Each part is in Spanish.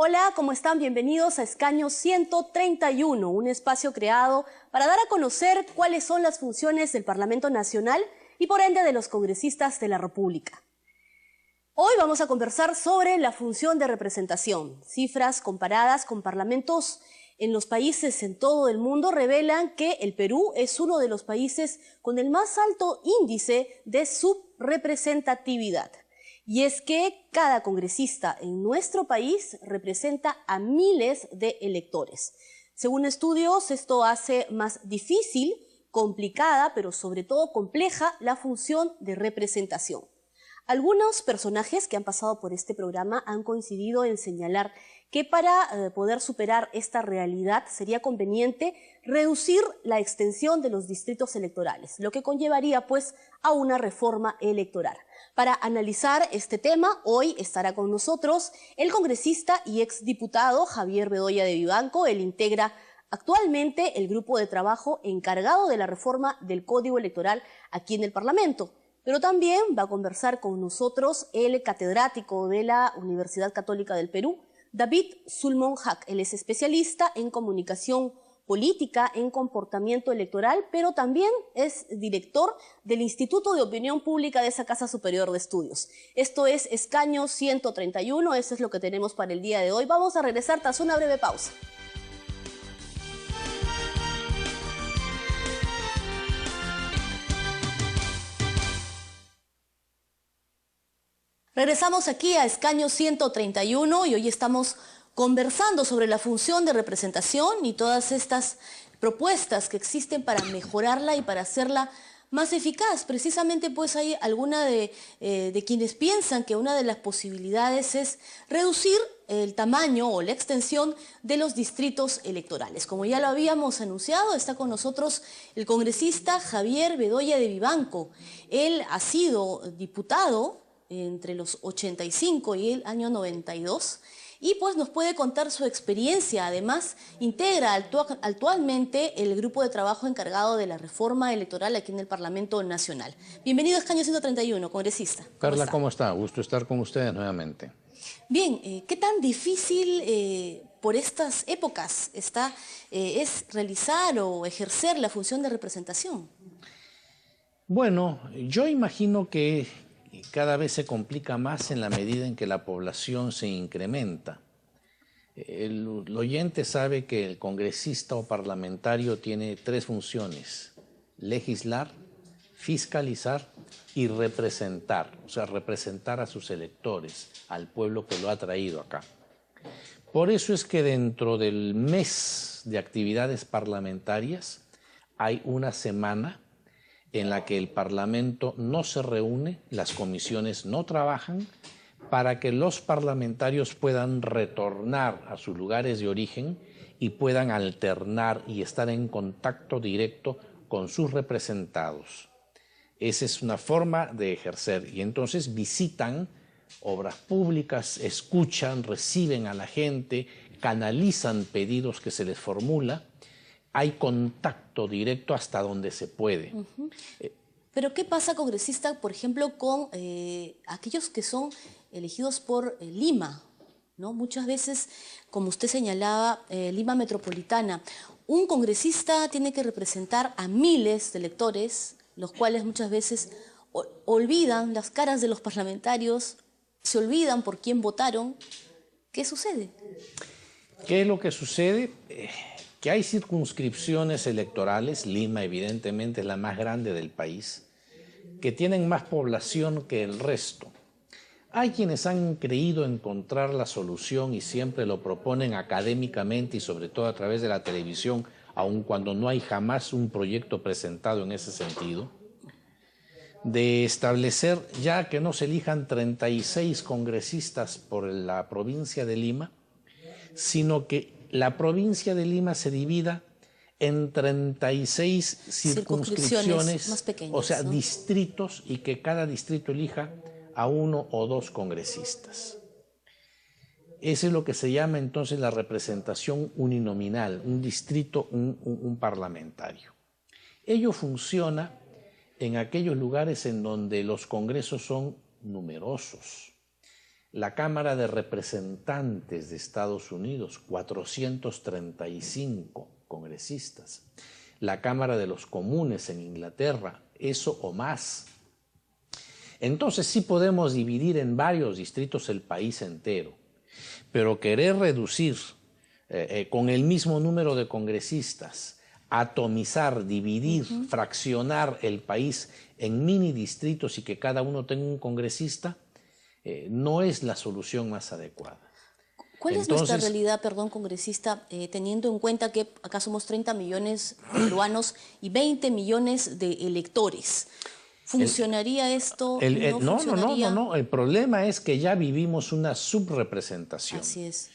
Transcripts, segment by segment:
Hola, ¿cómo están? Bienvenidos a Escaño 131, un espacio creado para dar a conocer cuáles son las funciones del Parlamento Nacional y por ende de los congresistas de la República. Hoy vamos a conversar sobre la función de representación. Cifras comparadas con parlamentos en los países en todo el mundo revelan que el Perú es uno de los países con el más alto índice de subrepresentatividad. Y es que cada congresista en nuestro país representa a miles de electores. Según estudios, esto hace más difícil, complicada, pero sobre todo compleja la función de representación. Algunos personajes que han pasado por este programa han coincidido en señalar que para poder superar esta realidad sería conveniente reducir la extensión de los distritos electorales, lo que conllevaría pues a una reforma electoral. Para analizar este tema, hoy estará con nosotros el congresista y exdiputado Javier Bedoya de Vivanco. Él integra actualmente el grupo de trabajo encargado de la reforma del Código Electoral aquí en el Parlamento. Pero también va a conversar con nosotros el catedrático de la Universidad Católica del Perú, David Sulmon Haque. Él es especialista en comunicación política, en comportamiento electoral, pero también es director del Instituto de Opinión Pública de esa Casa Superior de Estudios. Esto es Escaño 131, eso es lo que tenemos para el día de hoy. Vamos a regresar tras una breve pausa. Regresamos aquí a Escaño 131 y hoy estamos conversando sobre la función de representación y todas estas propuestas que existen para mejorarla y para hacerla más eficaz. Precisamente pues hay alguna de quienes piensan que una de las posibilidades es reducir el tamaño o la extensión de los distritos electorales. Como ya lo habíamos anunciado, está con nosotros el congresista Javier Bedoya de Vivanco. Él ha sido diputado entre los 85 y el año 92, y pues nos puede contar su experiencia. Además, integra actualmente el grupo de trabajo encargado de la reforma electoral aquí en el Parlamento Nacional. Bienvenido a Escaño 131, congresista. Carla, ¿cómo está? Gusto estar con ustedes nuevamente. Bien, ¿qué tan difícil por estas épocas es realizar o ejercer la función de representación? Bueno, yo imagino que cada vez se complica más en la medida en que la población se incrementa. El oyente sabe que el congresista o parlamentario tiene tres funciones: legislar, fiscalizar y representar, o sea, representar a sus electores, al pueblo que lo ha traído acá. Por eso es que dentro del mes de actividades parlamentarias hay una semana en la que el Parlamento no se reúne, las comisiones no trabajan, para que los parlamentarios puedan retornar a sus lugares de origen y puedan alternar y estar en contacto directo con sus representados. Esa es una forma de ejercer, y entonces visitan obras públicas, escuchan, reciben a la gente, canalizan pedidos que se les formula. Hay contacto directo hasta donde se puede. Pero ¿qué pasa, congresista, por ejemplo, con aquellos que son elegidos por Lima, ¿no? Muchas veces, como usted señalaba, Lima Metropolitana, un congresista tiene que representar a miles de electores, los cuales muchas veces olvidan las caras de los parlamentarios, se olvidan por quién votaron. ¿Qué sucede? ¿Qué es lo que sucede? Que hay circunscripciones electorales, Lima evidentemente es la más grande del país, que tienen más población que el resto. Hay quienes han creído encontrar la solución y siempre lo proponen académicamente y sobre todo a través de la televisión, aun cuando no hay jamás un proyecto presentado en ese sentido, de establecer ya que no se elijan 36 congresistas por la provincia de Lima, sino que la provincia de Lima se divida en 36 circunscripciones más pequeñas, o sea, ¿no? distritos, y que cada distrito elija a 1 o 2 congresistas. Eso es lo que se llama entonces la representación uninominal, un distrito, un parlamentario. Ello funciona en aquellos lugares en donde los congresos son numerosos. La Cámara de Representantes de Estados Unidos, 435 congresistas. La Cámara de los Comunes en Inglaterra, eso o más. Entonces sí podemos dividir en varios distritos el país entero, pero querer reducir con el mismo número de congresistas, atomizar, dividir, fraccionar el país en mini distritos y que cada uno tenga un congresista, no es la solución más adecuada. ¿Cuál es nuestra realidad, perdón, congresista, teniendo en cuenta que acá somos 30 millones de peruanos y 20 millones de electores? ¿Funcionaría esto? ¿No funcionaría? No. El problema es que ya vivimos una subrepresentación. Así es.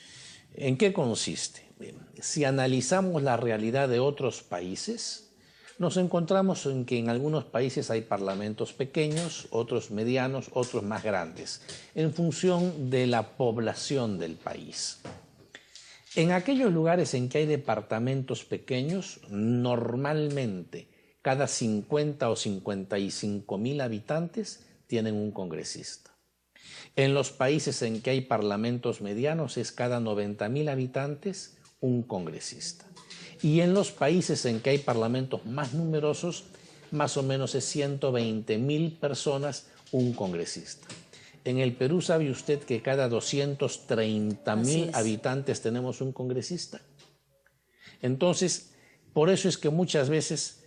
¿En qué consiste? Bien, si analizamos la realidad de otros países, nos encontramos en que en algunos países hay parlamentos pequeños, otros medianos, otros más grandes, en función de la población del país. En aquellos lugares en que hay departamentos pequeños, normalmente cada 50 o 55 mil habitantes tienen un congresista. En los países en que hay parlamentos medianos es cada 90.000 habitantes un congresista. Y en los países en que hay parlamentos más numerosos, más o menos es 120.000 personas un congresista. En el Perú, ¿sabe usted que cada 230.000 habitantes tenemos un congresista? Entonces, por eso es que muchas veces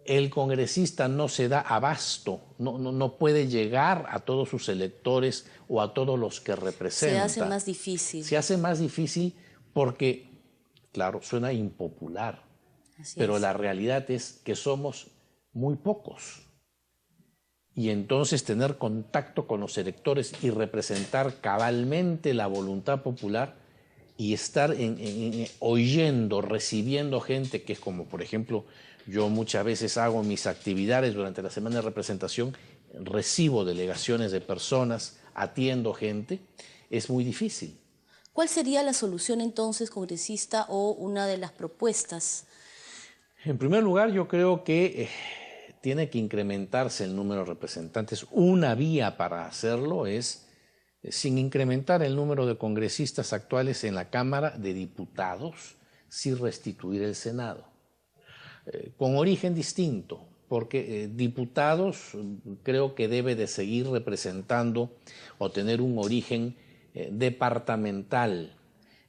el congresista no se da abasto, no puede llegar a todos sus electores o a todos los que representa. Se hace más difícil. Se hace más difícil porque, claro, suena impopular, pero la realidad es que somos muy pocos. Y entonces tener contacto con los electores y representar cabalmente la voluntad popular y estar oyendo, recibiendo gente que es como, por ejemplo, yo muchas veces hago mis actividades durante la semana de representación, recibo delegaciones de personas, atiendo gente, es muy difícil. ¿Cuál sería la solución entonces, congresista, o una de las propuestas? En primer lugar, yo creo que tiene que incrementarse el número de representantes. Una vía para hacerlo es, sin incrementar el número de congresistas actuales en la Cámara de Diputados, sí restituir el Senado. Con origen distinto, porque diputados creo que debe de seguir representando o tener un origen departamental.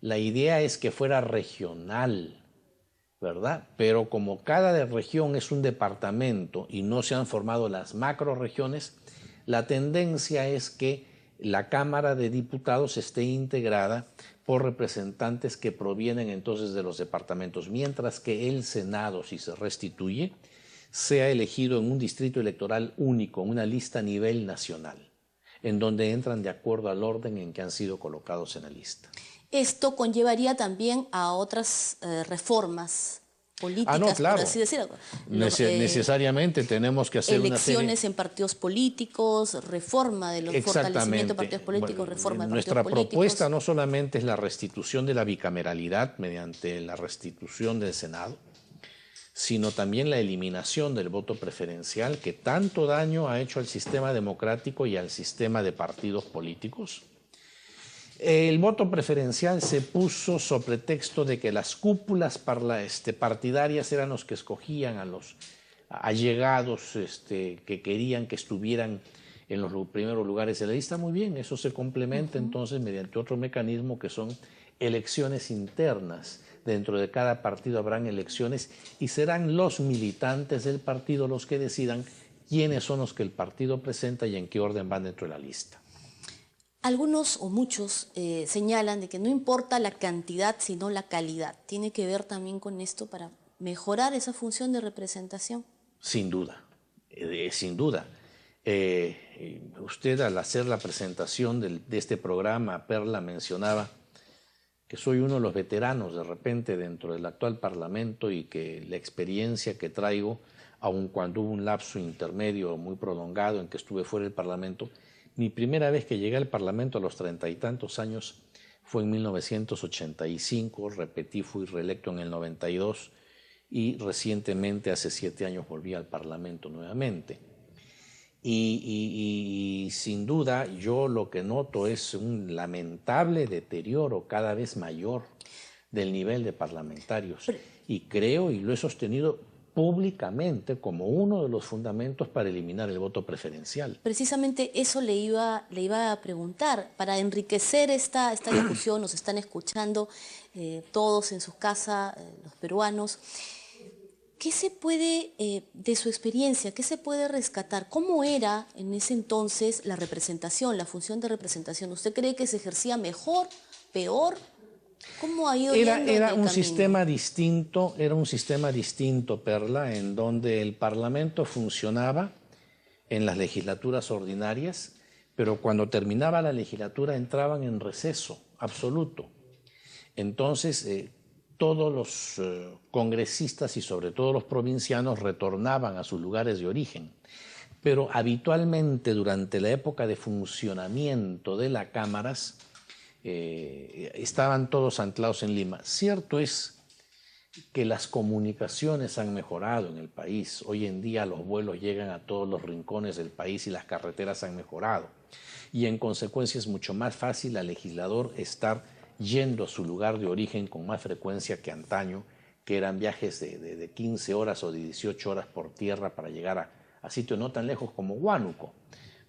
La idea es que fuera regional, ¿verdad? Pero como cada región es un departamento y no se han formado las macroregiones, la tendencia es que la Cámara de Diputados esté integrada por representantes que provienen entonces de los departamentos, mientras que el Senado, si se restituye, sea elegido en un distrito electoral único, una lista a nivel nacional, en donde entran de acuerdo al orden en que han sido colocados en la lista. Esto conllevaría también a otras reformas políticas, no, claro. por así decirlo. Necesariamente tenemos que hacer elecciones en partidos políticos, reforma de los fortalecimientos de partidos políticos, reforma de partidos políticos. Nuestra propuesta no solamente es la restitución de la bicameralidad mediante la restitución del Senado, sino también la eliminación del voto preferencial que tanto daño ha hecho al sistema democrático y al sistema de partidos políticos. El voto preferencial se puso sobre pretexto de que las cúpulas partidarias eran los que escogían a los allegados que querían que estuvieran en los primeros lugares de la lista. Muy bien, eso se complementa entonces mediante otro mecanismo que son elecciones internas. Dentro de cada partido habrán elecciones y serán los militantes del partido los que decidan quiénes son los que el partido presenta y en qué orden van dentro de la lista. Algunos o muchos señalan de que no importa la cantidad, sino la calidad. ¿Tiene que ver también con esto para mejorar esa función de representación? Sin duda, sin duda. Usted al hacer la presentación de este programa, Perla mencionaba que soy uno de los veteranos de repente dentro del actual Parlamento y que la experiencia que traigo, aun cuando hubo un lapso intermedio muy prolongado en que estuve fuera del Parlamento, mi primera vez que llegué al Parlamento a los 30 y tantos años fue en 1985, repetí, fui reelecto en el 92 y recientemente, hace 7 años, volví al Parlamento nuevamente. y sin duda yo lo que noto es un lamentable deterioro cada vez mayor del nivel de parlamentarios. Y creo, y lo he sostenido públicamente como uno de los fundamentos para eliminar el voto preferencial. Precisamente eso le iba a preguntar. Para enriquecer esta discusión, nos están escuchando todos en sus casas, los peruanos. ¿Qué se puede, de su experiencia, qué se puede rescatar? ¿Cómo era en ese entonces la representación, la función de representación? ¿Usted cree que se ejercía mejor, peor? ¿Cómo ha ido yendo Era un camino? sistema distinto, Perla, en donde el Parlamento funcionaba en las legislaturas ordinarias, pero cuando terminaba la legislatura entraban en receso absoluto. Entonces, todos los congresistas y sobre todo los provincianos retornaban a sus lugares de origen. Pero habitualmente durante la época de funcionamiento de las cámaras, estaban todos anclados en Lima. Cierto es que las comunicaciones han mejorado en el país. Hoy en día los vuelos llegan a todos los rincones del país y las carreteras han mejorado. Y en consecuencia es mucho más fácil al legislador estar yendo a su lugar de origen con más frecuencia que antaño, que eran viajes de 15 horas o de 18 horas por tierra para llegar a sitios no tan lejos como Huánuco,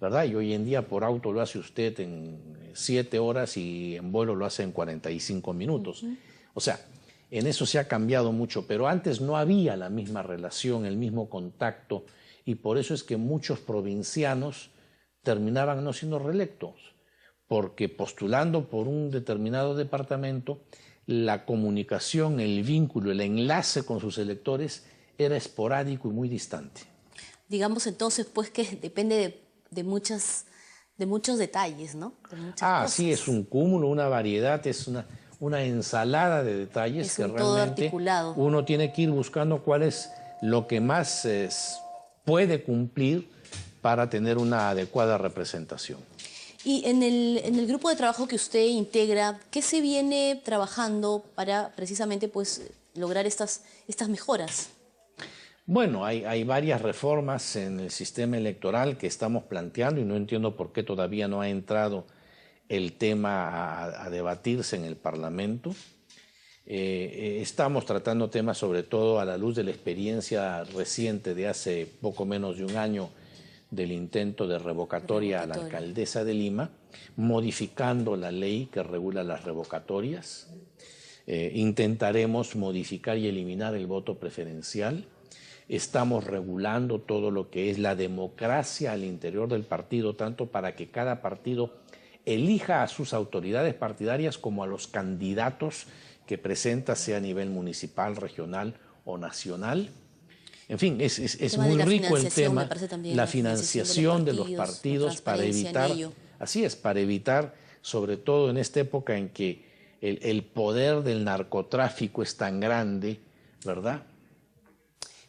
¿verdad? Y hoy en día por auto lo hace usted en 7 horas y en vuelo lo hace en 45 minutos. O sea, en eso se ha cambiado mucho, pero antes no había la misma relación, el mismo contacto, y por eso es que muchos provincianos terminaban no siendo reelectos, porque postulando por un determinado departamento, la comunicación, el vínculo, el enlace con sus electores era esporádico y muy distante. Digamos entonces pues que depende de muchos detalles, ¿no? De muchas cosas. Sí, es un cúmulo, una variedad, es una ensalada de detalles es que todo realmente articulado. Uno tiene que ir buscando cuál es lo que más puede cumplir para tener una adecuada representación. Y en el grupo de trabajo que usted integra, ¿qué se viene trabajando para precisamente pues lograr estas mejoras? Bueno, hay varias reformas en el sistema electoral que estamos planteando y no entiendo por qué todavía no ha entrado el tema a debatirse en el Parlamento. Estamos tratando temas sobre todo a la luz de la experiencia reciente de hace poco menos de un año del intento de revocatoria a la alcaldesa de Lima, modificando la ley que regula las revocatorias. Intentaremos modificar y eliminar el voto preferencial. Estamos regulando todo lo que es la democracia al interior del partido, tanto para que cada partido elija a sus autoridades partidarias como a los candidatos que presenta, sea a nivel municipal, regional o nacional. En fin, es muy rico el tema, la financiación de los partidos para evitar, para evitar, sobre todo en esta época en que el poder del narcotráfico es tan grande, ¿verdad?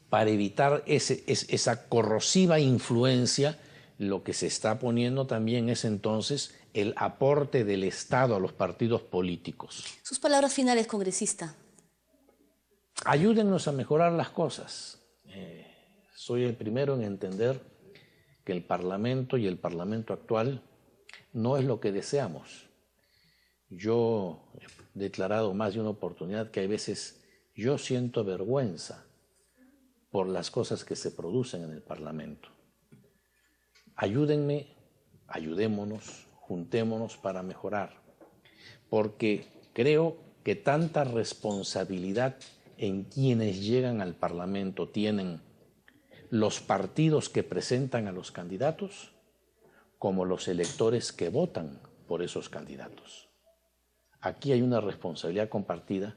Para evitar esa corrosiva influencia, lo que se está poniendo también es entonces el aporte del Estado a los partidos políticos. Sus palabras finales, congresista. Ayúdennos a mejorar las cosas. Soy el primero en entender que el Parlamento y el Parlamento actual no es lo que deseamos. Yo he declarado más de una oportunidad que hay veces yo siento vergüenza por las cosas que se producen en el Parlamento. Ayúdenme, ayudémonos, juntémonos para mejorar, porque creo que tanta responsabilidad en quienes llegan al Parlamento tienen los partidos que presentan a los candidatos como los electores que votan por esos candidatos. Aquí hay una responsabilidad compartida,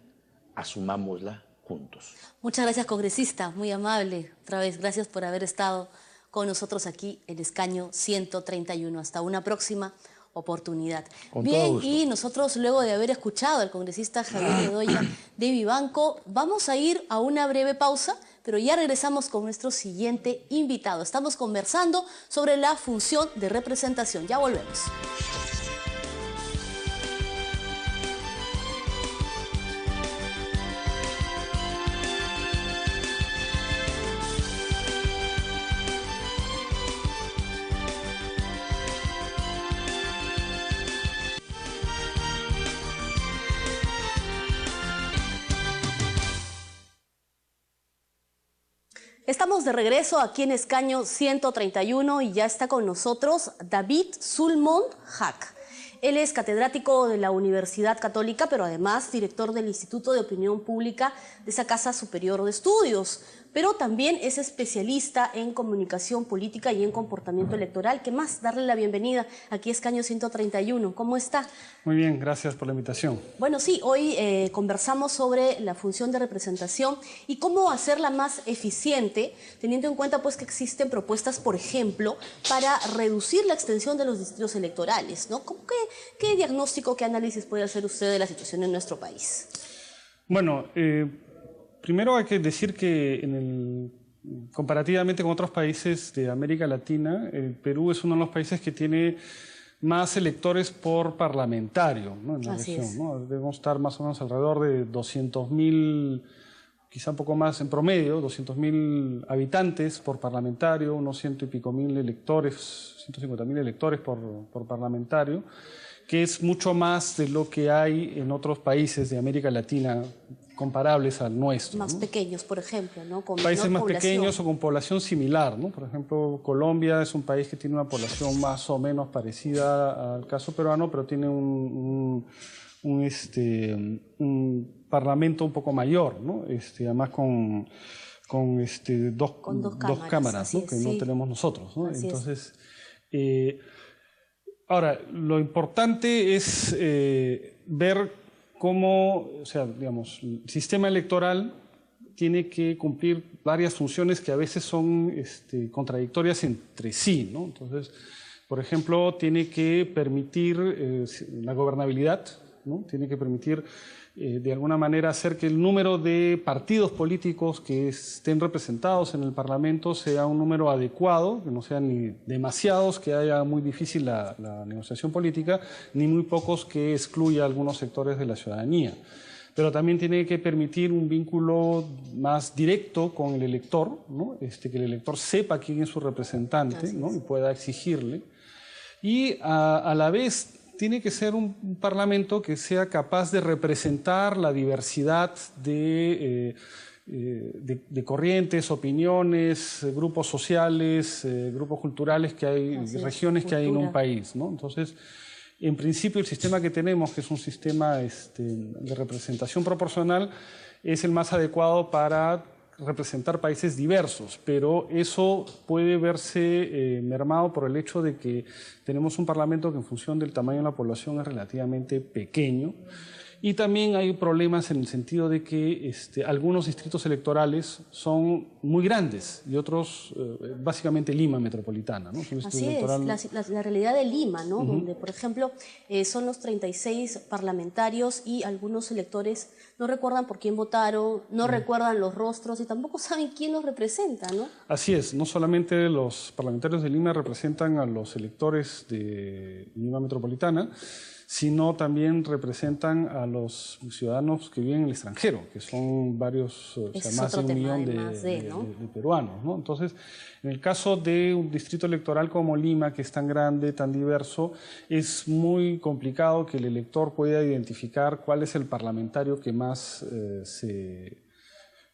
asumámosla juntos. Muchas gracias, congresista, muy amable. Otra vez, gracias por haber estado con nosotros aquí en Escaño 131. Hasta una próxima oportunidad. Bien, y nosotros luego de haber escuchado al congresista Javier Bedoya de Vivanco, vamos a ir a una breve pausa, pero ya regresamos con nuestro siguiente invitado. Estamos conversando sobre la función de representación. Ya volvemos. Estamos de regreso aquí en Escaño 131 y ya está con nosotros David Zulmond Haque. Él es catedrático de la Universidad Católica, pero además director del Instituto de Opinión Pública de esa Casa Superior de Estudios. Pero también es especialista en comunicación política y en comportamiento electoral. ¿Qué más? Darle la bienvenida aquí a Escaño 131. ¿Cómo está? Muy bien, gracias por la invitación. Bueno, sí, hoy conversamos sobre la función de representación y cómo hacerla más eficiente, teniendo en cuenta pues que existen propuestas, por ejemplo, para reducir la extensión de los distritos electorales, ¿no? ¿Qué diagnóstico, qué análisis puede hacer usted de la situación en nuestro país? Bueno, primero hay que decir que comparativamente con otros países de América Latina, el Perú es uno de los países que tiene más electores por parlamentario, ¿no? En la región, ¿no? Debemos estar más o menos alrededor de 200.000, quizá un poco más en promedio, 200.000 habitantes por parlamentario, unos 100 y pico mil electores, 150.000 electores por parlamentario, que es mucho más de lo que hay en otros países de América Latina comparables al nuestro. Más ¿no? pequeños, por ejemplo, ¿no? Con países más población. pequeños o con población similar, ¿no? Por ejemplo, Colombia es un país que tiene una población más o menos parecida al caso peruano, pero tiene un parlamento un poco mayor, ¿no? Además con dos cámaras, ¿no? Que no tenemos nosotros, ¿no? Entonces, ahora, lo importante es ver cómo, o sea, digamos, el sistema electoral tiene que cumplir varias funciones que a veces son contradictorias entre sí, ¿no? Entonces, por ejemplo, tiene que permitir la gobernabilidad, ¿no? Tiene que permitir de alguna manera hacer que el número de partidos políticos que estén representados en el Parlamento sea un número adecuado, que no sean ni demasiados, que haya muy difícil la negociación política, ni muy pocos que excluya a algunos sectores de la ciudadanía. Pero también tiene que permitir un vínculo más directo con el elector, ¿no? Que el elector sepa quién es su representante, ¿no? Y pueda exigirle. Y a la vez tiene que ser un parlamento que sea capaz de representar la diversidad de corrientes, opiniones, grupos sociales, grupos culturales que hay, regiones que hay en un país, ¿no? Entonces, en principio, el sistema que tenemos, que es un sistema de representación proporcional, es el más adecuado para representar países diversos, pero eso puede verse mermado por el hecho de que tenemos un parlamento que en función del tamaño de la población es relativamente pequeño, y también hay problemas en el sentido de que algunos distritos electorales son muy grandes y otros, básicamente Lima metropolitana, ¿no? Así es, la realidad de Lima, ¿no? Donde, por ejemplo, son los 36 parlamentarios y algunos electores no recuerdan por quién votaron, no recuerdan los rostros y tampoco saben quién los representa, ¿no? Así es, no solamente los parlamentarios de Lima representan a los electores de Lima metropolitana, sino también representan a los ciudadanos que viven en el extranjero, que son varios, o sea, más de 1 millón de peruanos, ¿no? Entonces, en el caso de un distrito electoral como Lima, que es tan grande, tan diverso, es muy complicado que el elector pueda identificar cuál es el parlamentario que más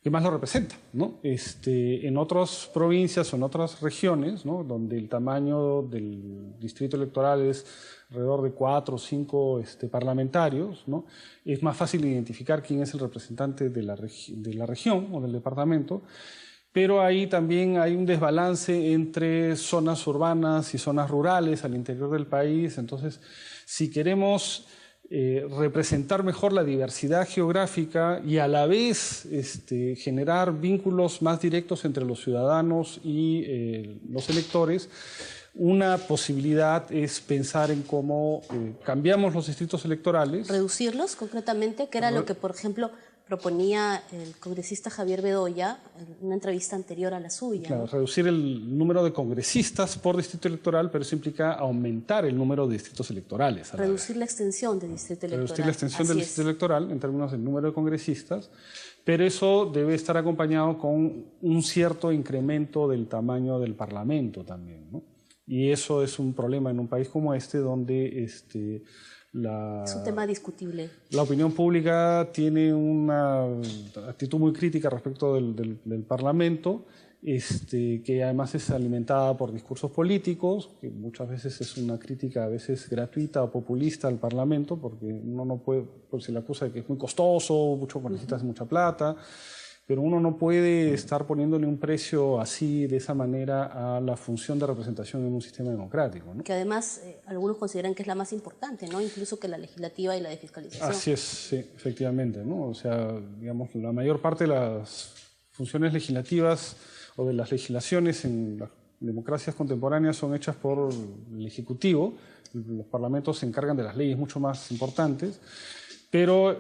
lo representa, ¿no? En otras provincias o en otras regiones, ¿no? Donde el tamaño del distrito electoral es alrededor de 4 o 5 parlamentarios, ¿no? Es más fácil identificar quién es el representante de la región o del departamento, pero ahí también hay un desbalance entre zonas urbanas y zonas rurales al interior del país. Entonces, si queremos representar mejor la diversidad geográfica y a la vez generar vínculos más directos entre los ciudadanos y los electores, una posibilidad es pensar en cómo cambiamos los distritos electorales. Reducirlos concretamente, que era lo que, por ejemplo, proponía el congresista Javier Bedoya en una entrevista anterior a la suya. Claro, ¿no? Reducir el número de congresistas por distrito electoral, pero eso implica aumentar el número de distritos electorales. Reducir la extensión del distrito electoral. Reducir la extensión del distrito electoral en términos del número de congresistas, pero eso debe estar acompañado con un cierto incremento del tamaño del Parlamento también, ¿no? Y eso es un problema en un país como donde es un tema discutible. La opinión pública tiene una actitud muy crítica respecto del Parlamento que además es alimentada por discursos políticos, que muchas veces es una crítica a veces gratuita o populista al Parlamento, porque uno no puede, pues se le acusa de que es muy costoso, necesitas mucha plata, pero uno no puede estar poniéndole un precio así, de esa manera, a la función de representación en un sistema democrático, ¿no? Que además algunos consideran que es la más importante, ¿no? Incluso que la legislativa y la de fiscalización. Así es, sí, efectivamente, ¿no? O sea, digamos, la mayor parte de las funciones legislativas o de las legislaciones en las democracias contemporáneas son hechas por el Ejecutivo. Los parlamentos se encargan de las leyes mucho más importantes, pero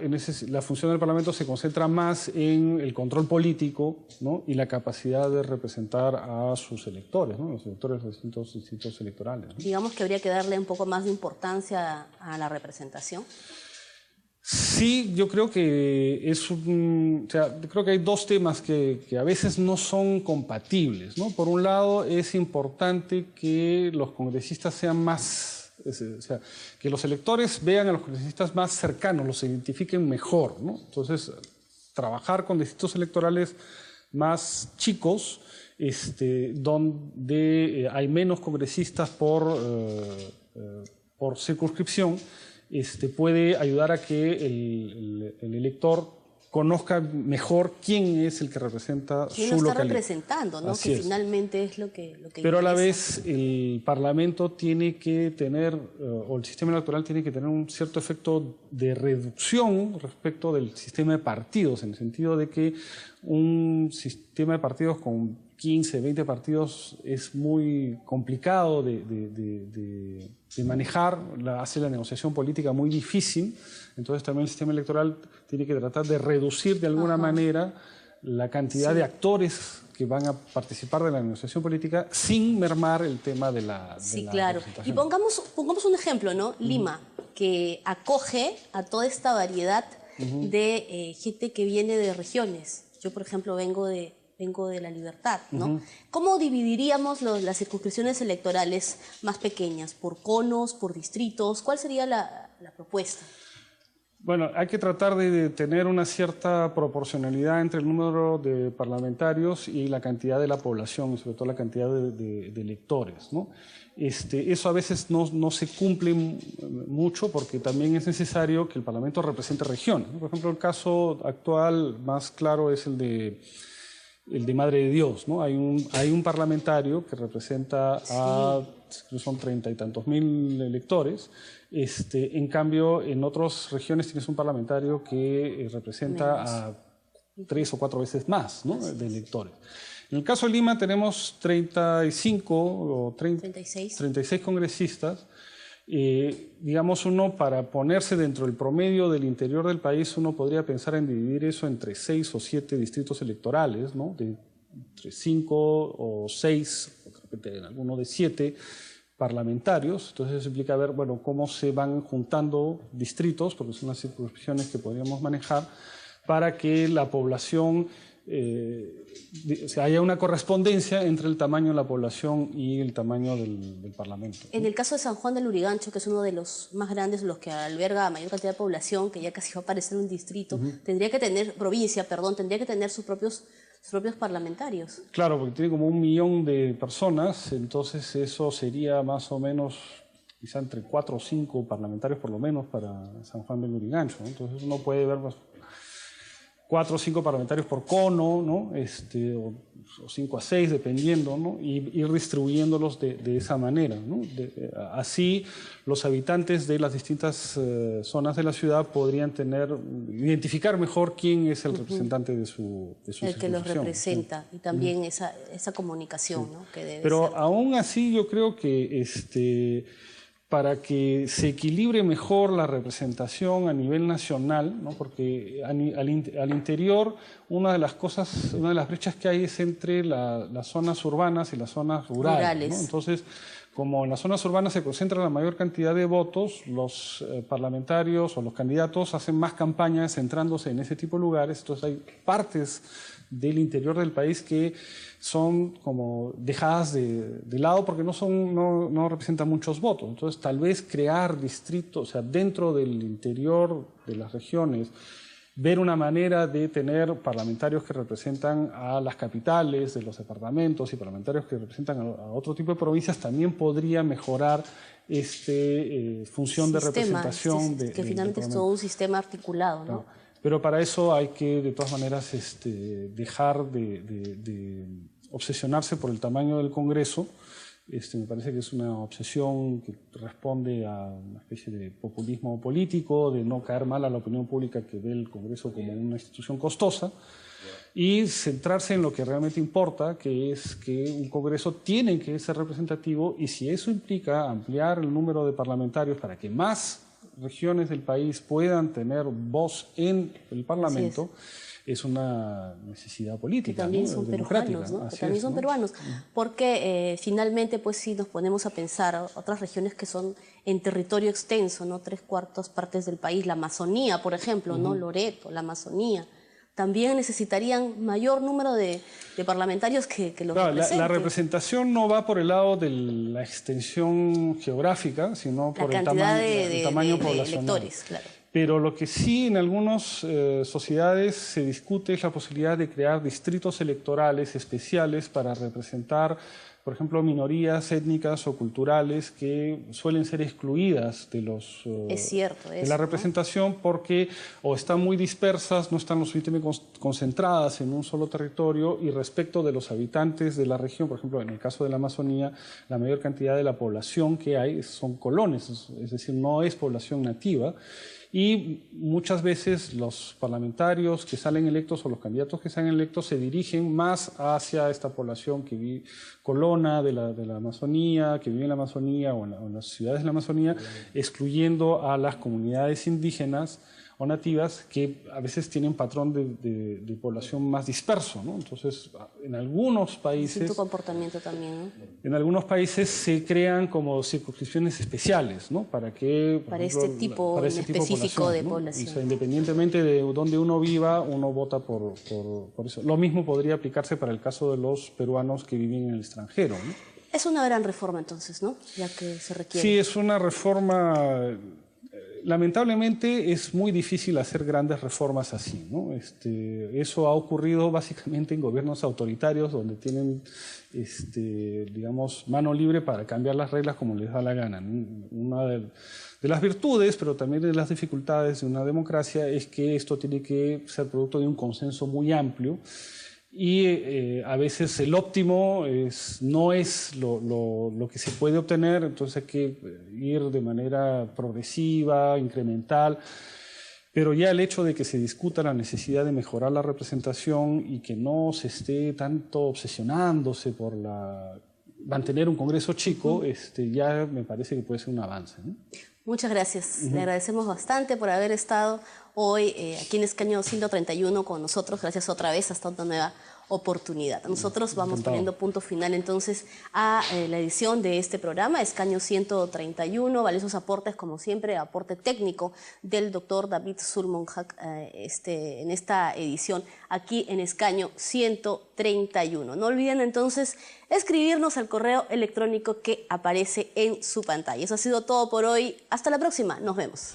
la función del Parlamento se concentra más en el control político, ¿no? Y la capacidad de representar a sus electores, ¿no? Los electores de distintos distritos electorales, ¿no? Digamos que habría que darle un poco más de importancia a la representación. Sí, yo creo que creo que hay dos temas que a veces no son compatibles, ¿no? Por un lado, es importante que los congresistas sean más, que los electores vean a los congresistas más cercanos, los identifiquen mejor, ¿no? Entonces, trabajar con distritos electorales más chicos, donde hay menos congresistas por circunscripción, puede ayudar a que el elector conozca mejor quién es el que representa su localidad. ¿Quién lo está representando, ¿no? Así que es. finalmente es lo que Pero a la interesa. vez el Parlamento tiene que tener, o el sistema electoral tiene que tener un cierto efecto de reducción respecto del sistema de partidos, en el sentido de que un sistema de partidos con 15, 20 partidos es muy complicado de manejar, hace la negociación política muy difícil. Entonces también el sistema electoral tiene que tratar de reducir de alguna manera la cantidad de actores que van a participar de la negociación política sin mermar el tema de la Claro. Y pongamos un ejemplo, ¿no? Lima, que acoge a toda esta variedad de gente que viene de regiones. Yo, por ejemplo, vengo de La Libertad, ¿no? ¿Cómo dividiríamos las circunscripciones electorales más pequeñas? ¿Por conos, por distritos? ¿Cuál sería la propuesta? Bueno, hay que tratar de tener una cierta proporcionalidad entre el número de parlamentarios y la cantidad de la población, y sobre todo la cantidad de electores, ¿no? Eso a veces no se cumple mucho, porque también es necesario que el Parlamento represente regiones, ¿no? Por ejemplo, el caso actual más claro es el de Madre de Dios, ¿no? Hay un parlamentario que representa son 30 y tantos mil electores. En cambio, en otras regiones tienes un parlamentario que representa a 3 o 4 veces más, ¿no? de electores. En el caso de Lima tenemos 36 congresistas. Digamos, uno para ponerse dentro del promedio del interior del país, uno podría pensar en dividir eso entre 6 o 7 distritos electorales, ¿no? Entre 5 o 6, de repente en alguno de 7 parlamentarios. Entonces eso implica ver, bueno, cómo se van juntando distritos, porque son las circunscripciones que podríamos manejar, para que la población, haya una correspondencia entre el tamaño de la población y el tamaño del Parlamento. En el caso de San Juan del Lurigancho, que es uno de los más grandes, los que alberga a mayor cantidad de población, que ya casi va a parecer un distrito, tendría que tener sus propios parlamentarios. Claro, porque tiene como 1 millón de personas, entonces eso sería más o menos quizá entre 4 o 5 parlamentarios por lo menos para San Juan del Lurigancho, ¿no? Entonces uno puede ver 4 o 5 parlamentarios por cono, ¿no? O 5 a 6, dependiendo, ¿no? Y ir distribuyéndolos de esa manera, ¿no? Así los habitantes de las distintas zonas de la ciudad podrían identificar mejor quién es el representante de su el que los representa, y también esa comunicación, ¿no? que debe Pero ser. aún así yo creo que para que se equilibre mejor la representación a nivel nacional, ¿no? Porque al interior una de las brechas que hay es entre las zonas urbanas y las zonas rurales, ¿no? Entonces, como en las zonas urbanas se concentra la mayor cantidad de votos, los parlamentarios o los candidatos hacen más campañas centrándose en ese tipo de lugares. Entonces hay partes del interior del país que son como dejadas de lado porque no representan muchos votos. Entonces tal vez crear distritos, o sea, dentro del interior de las regiones, ver una manera de tener parlamentarios que representan a las capitales de los departamentos y parlamentarios que representan a otro tipo de provincias también podría mejorar función de representación. Que finalmente es todo un sistema articulado, ¿no? Pero para eso hay que, de todas maneras, dejar de obsesionarse por el tamaño del Congreso. Me parece que es una obsesión que responde a una especie de populismo político, de no caer mal a la opinión pública que ve el Congreso como una institución costosa, y centrarse en lo que realmente importa, que es que un Congreso tiene que ser representativo, y si eso implica ampliar el número de parlamentarios para que más regiones del país puedan tener voz en el Parlamento, es una necesidad política, que también, ¿no? Son democrática, peruanos, ¿no? Así Que también es, son ¿no? peruanos, porque finalmente, pues si nos ponemos a pensar, otras regiones que son en territorio extenso, ¿no? 3/4 partes del país, la Amazonía, por ejemplo, ¿no? Loreto, la Amazonía, también necesitarían mayor número de parlamentarios que los representen. La representación no va por el lado de la extensión geográfica, sino por el tamaño poblacional. Electores, claro. Pero lo que sí en algunas sociedades se discute es la posibilidad de crear distritos electorales especiales para representar, por ejemplo, minorías étnicas o culturales que suelen ser excluidas de la representación, ¿no? Porque o están muy dispersas, no están lo suficientemente concentradas en un solo territorio, y respecto de los habitantes de la región, por ejemplo, en el caso de la Amazonía, la mayor cantidad de la población que hay son colones, es decir, no es población nativa. Y muchas veces los parlamentarios que salen electos o los candidatos que salen electos se dirigen más hacia esta población que vive colona de la Amazonía, que vive en la Amazonía o en las ciudades de la Amazonía, excluyendo a las comunidades indígenas o nativas que a veces tienen patrón de población más disperso, ¿no? Entonces, en algunos países... Sí, tu comportamiento también, ¿no? En algunos países se crean como circunscripciones especiales, ¿no? Para este tipo específico de población. O sea, independientemente de dónde uno viva, uno vota por eso. Lo mismo podría aplicarse para el caso de los peruanos que viven en el extranjero, ¿no? Es una gran reforma entonces, ¿no? Ya que se requiere. Sí, es una reforma... Lamentablemente es muy difícil hacer grandes reformas así, ¿no? Eso ha ocurrido básicamente en gobiernos autoritarios donde tienen, digamos, mano libre para cambiar las reglas como les da la gana, ¿no? Una de las virtudes, pero también de las dificultades de una democracia es que esto tiene que ser producto de un consenso muy amplio. Y a veces el óptimo no es lo que se puede obtener, entonces hay que ir de manera progresiva, incremental, pero ya el hecho de que se discuta la necesidad de mejorar la representación y que no se esté tanto obsesionándose por mantener un Congreso chico, ya me parece que puede ser un avance, ¿no? Muchas gracias. Le agradecemos bastante por haber estado hoy aquí en Escaño 131 con nosotros. Gracias otra vez, hasta una nueva oportunidad. Nosotros vamos poniendo punto final entonces a la edición de este programa, Escaño 131. Valiosos aportes, como siempre, aporte técnico del doctor David Surmonjak en esta edición aquí en Escaño 131. No olviden entonces escribirnos al correo electrónico que aparece en su pantalla. Eso ha sido todo por hoy. Hasta la próxima. Nos vemos.